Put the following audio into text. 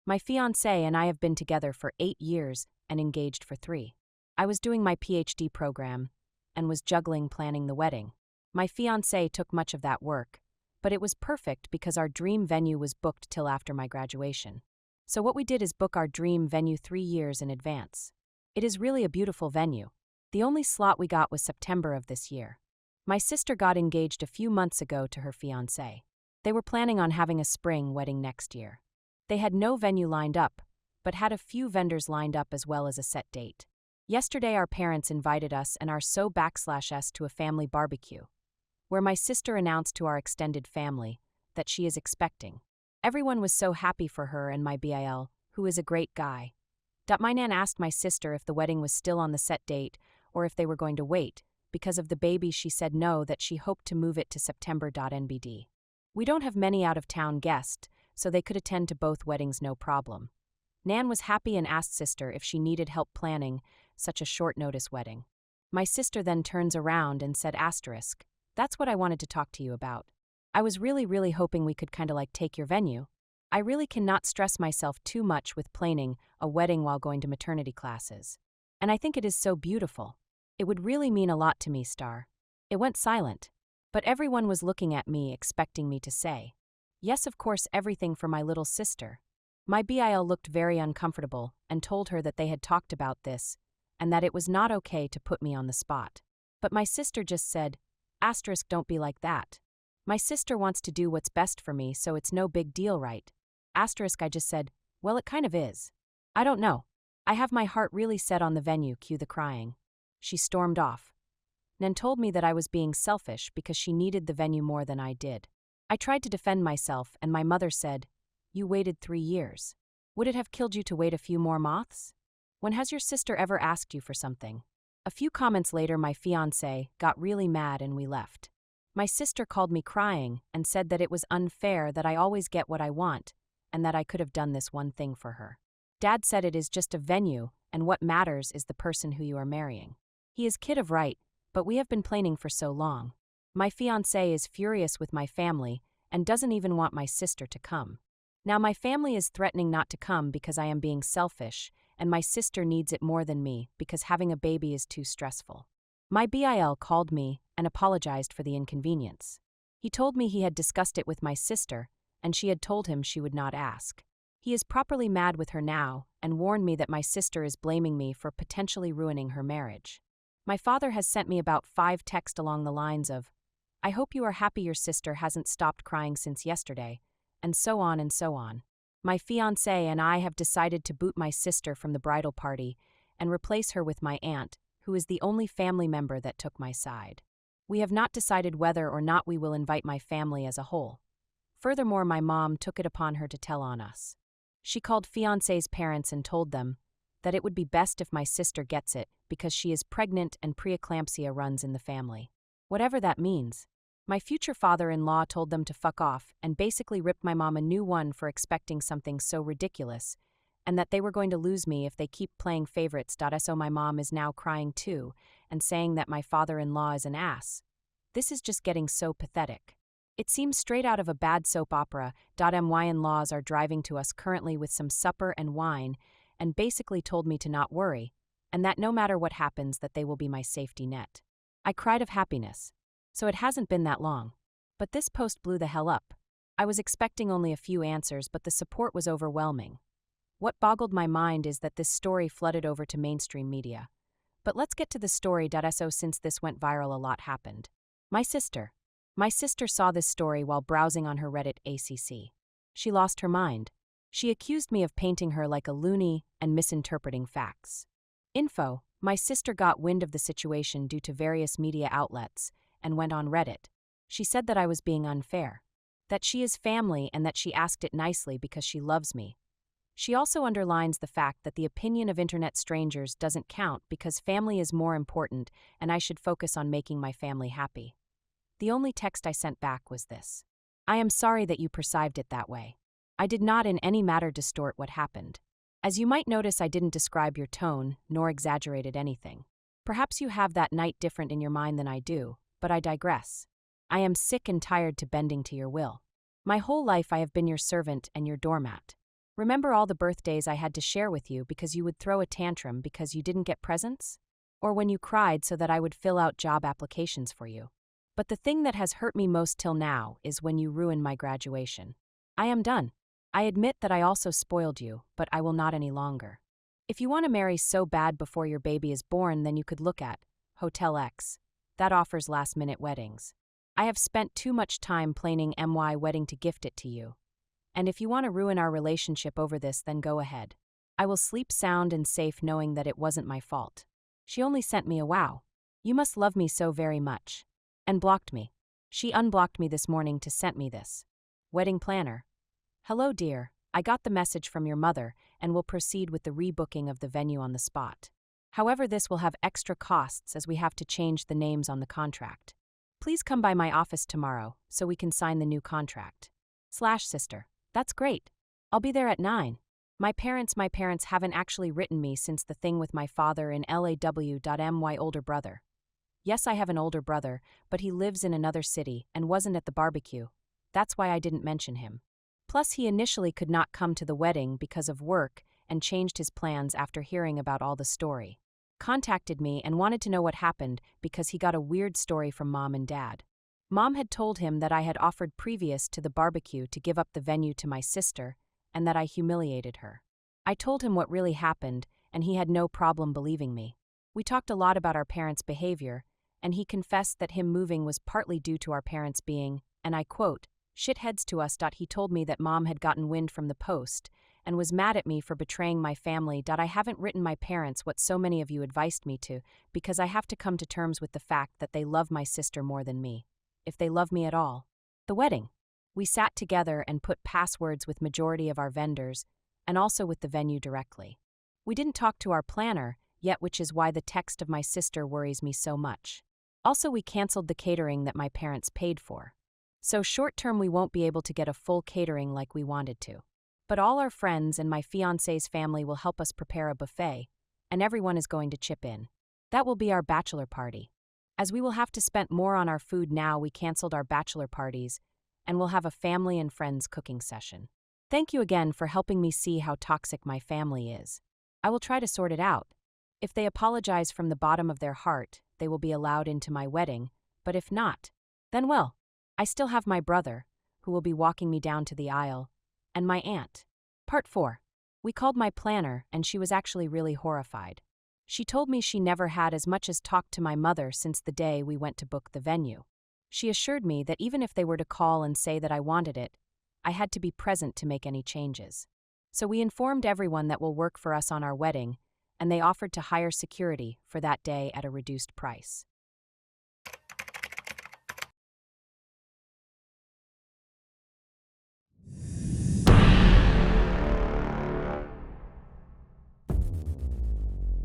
My fiancé and I have been together for 8 years and engaged for 3. I was doing my PhD program and was juggling planning the wedding. My fiancé took much of that work, but it was perfect because our dream venue was booked till after my graduation. So what we did is book our dream venue 3 years in advance. It is really a beautiful venue. The only slot we got was September of this year. My sister got engaged a few months ago to her fiancé. They were planning on having a spring wedding next year. They had no venue lined up, but had a few vendors lined up as well as a set date. Yesterday our parents invited us and our so/s to a family barbecue, where my sister announced to our extended family that she is expecting. Everyone was so happy for her and my BIL, who is a great guy. My nan asked my sister if the wedding was still on the set date or if they were going to wait. Because of the baby she said no, that she hoped to move it to September.nbd. We don't have many out-of-town guests, so they could attend to both weddings no problem. Nan was happy and asked sister if she needed help planning such a short-notice wedding. My sister then turns around and said asterisk, "That's what I wanted to talk to you about. I was really hoping we could kinda like take your venue. I really cannot stress myself too much with planning a wedding while going to maternity classes. And I think it is so beautiful. It would really mean a lot to me, star." It went silent, but everyone was looking at me expecting me to say, "Yes, of course, everything for my little sister." My BIL looked very uncomfortable and told her that they had talked about this and that it was not okay to put me on the spot. But my sister just said, asterisk, "Don't be like that. My sister wants to do what's best for me, so it's no big deal, right?" Asterisk, I just said, "Well, it kind of is. I don't know. I have my heart really set on the venue, cue the crying." She stormed off. Nan told me that I was being selfish because she needed the venue more than I did. I tried to defend myself and my mother said, "You waited 3 years. Would it have killed you to wait a few more months? When has your sister ever asked you for something?" A few comments later my fiancé got really mad and we left. My sister called me crying and said that it was unfair that I always get what I want and that I could have done this one thing for her. Dad said it is just a venue and what matters is the person who you are marrying. He is kid of right, but we have been planning for so long. My fiancé is furious with my family and doesn't even want my sister to come. Now my family is threatening not to come because I am being selfish, and my sister needs it more than me because having a baby is too stressful. My BIL called me and apologized for the inconvenience. He told me he had discussed it with my sister, and she had told him she would not ask. He is properly mad with her now and warned me that my sister is blaming me for potentially ruining her marriage. My father has sent me about 5 texts along the lines of, "I hope you are happy your sister hasn't stopped crying since yesterday," and so on and so on. My fiancé and I have decided to boot my sister from the bridal party and replace her with my aunt, who is the only family member that took my side. We have not decided whether or not we will invite my family as a whole. Furthermore, my mom took it upon her to tell on us. She called fiancé's parents and told them that it would be best if my sister gets it because she is pregnant and preeclampsia runs in the family. Whatever that means. My future father-in-law told them to fuck off and basically ripped my mom a new one for expecting something so ridiculous, and that they were going to lose me if they keep playing favorites. So my mom is now crying too and saying that my father-in-law is an ass. This is just getting so pathetic. It seems straight out of a bad soap opera. My in-laws are driving to us currently with some supper and wine and basically told me to not worry, and that no matter what happens that they will be my safety net. I cried of happiness. So it hasn't been that long. But this post blew the hell up. I was expecting only a few answers, but the support was overwhelming. What boggled my mind is that this story flooded over to mainstream media. But let's get to the story. So since this went viral, a lot happened. My sister saw this story while browsing on her Reddit ACC. She lost her mind. She accused me of painting her like a loony and misinterpreting facts. My sister got wind of the situation due to various media outlets and went on Reddit. She said that I was being unfair, that she is family and that she asked it nicely because she loves me. She also underlines the fact that the opinion of internet strangers doesn't count because family is more important and I should focus on making my family happy. The only text I sent back was this: "I am sorry that you perceived it that way. I did not in any matter distort what happened. As you might notice, I didn't describe your tone nor exaggerated anything. Perhaps you have that night different in your mind than I do, but I digress. I am sick and tired to bending to your will. My whole life I have been your servant and your doormat. Remember all the birthdays I had to share with you because you would throw a tantrum because you didn't get presents? Or when you cried so that I would fill out job applications for you? But the thing that has hurt me most till now is when you ruined my graduation. I am done. I admit that I also spoiled you, but I will not any longer. If you want to marry so bad before your baby is born, then you could look at Hotel X. That offers last-minute weddings. I have spent too much time planning my wedding to gift it to you. And if you want to ruin our relationship over this, then go ahead. I will sleep sound and safe knowing that it wasn't my fault. She only sent me a wow. You must love me so very much. And blocked me. She unblocked me this morning to send me this. Wedding planner. Hello dear, I got the message from your mother and will proceed with the rebooking of the venue on the spot. However, this will have extra costs as we have to change the names on the contract. Please come by my office tomorrow so we can sign the new contract. Sister. That's great. I'll be there at 9. My parents haven't actually written me since the thing with my father in LAW.my older brother. Yes, I have an older brother, but he lives in another city and wasn't at the barbecue. That's why I didn't mention him. Plus, he initially could not come to the wedding because of work and changed his plans after hearing about all the story. Contacted me and wanted to know what happened because he got a weird story from Mom and Dad. Mom had told him that I had offered previous to the barbecue to give up the venue to my sister and that I humiliated her. I told him what really happened and he had no problem believing me. We talked a lot about our parents' behavior and he confessed that him moving was partly due to our parents being, and I quote, shitheads to us. He told me that Mom had gotten wind from the post and was mad at me for betraying my family. I haven't written my parents what so many of you advised me to because I have to come to terms with the fact that they love my sister more than me. If they love me at all. The wedding. We sat together and put passwords with majority of our vendors and also with the venue directly. We didn't talk to our planner yet, which is why the text of my sister worries me so much. Also, we canceled the catering that my parents paid for. So short term we won't be able to get a full catering like we wanted to. But all our friends and my fiancé's family will help us prepare a buffet, and everyone is going to chip in. That will be our bachelor party. As we will have to spend more on our food now, we canceled our bachelor parties, and we'll have a family and friends cooking session. Thank you again for helping me see how toxic my family is. I will try to sort it out. If they apologize from the bottom of their heart, they will be allowed into my wedding, but if not, then well, I still have my brother, who will be walking me down to the aisle, and my aunt. Part 4. We called my planner, and she was actually really horrified. She told me she never had as much as talked to my mother since the day we went to book the venue. She assured me that even if they were to call and say that I wanted it, I had to be present to make any changes. So we informed everyone that will work for us on our wedding, and they offered to hire security for that day at a reduced price.